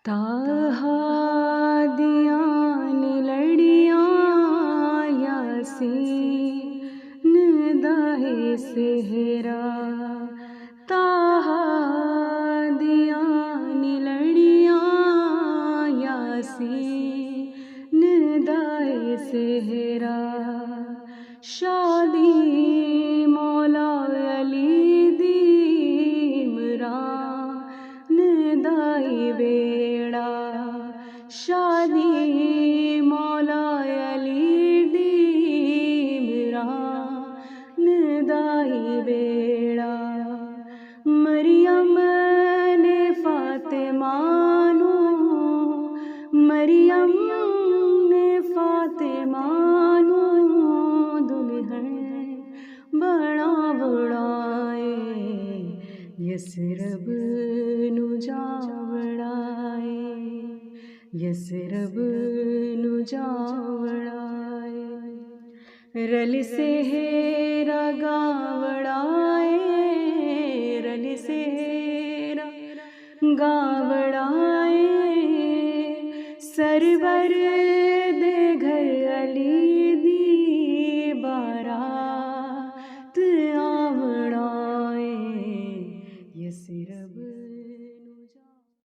ताहा दियान लड़ियां यासीन दाहे सेहरा, ताहा दियान लड़ियां यासीन दाहे सेहरा। शादी मौला अली दी इमरान दाई बेड़ा, शादी मौला अली दी इमरान दाई बेड़ा। मरियम ने फातिमा नू, मरियम ने फातिमा नू दुल्हन बना बुड़ाए, यसरब नू जा वड़ाए, यसरब नू जा वड़ाए। रल सेहरा गावड़ाए, रल सेहरा गावड़ाए, सरवर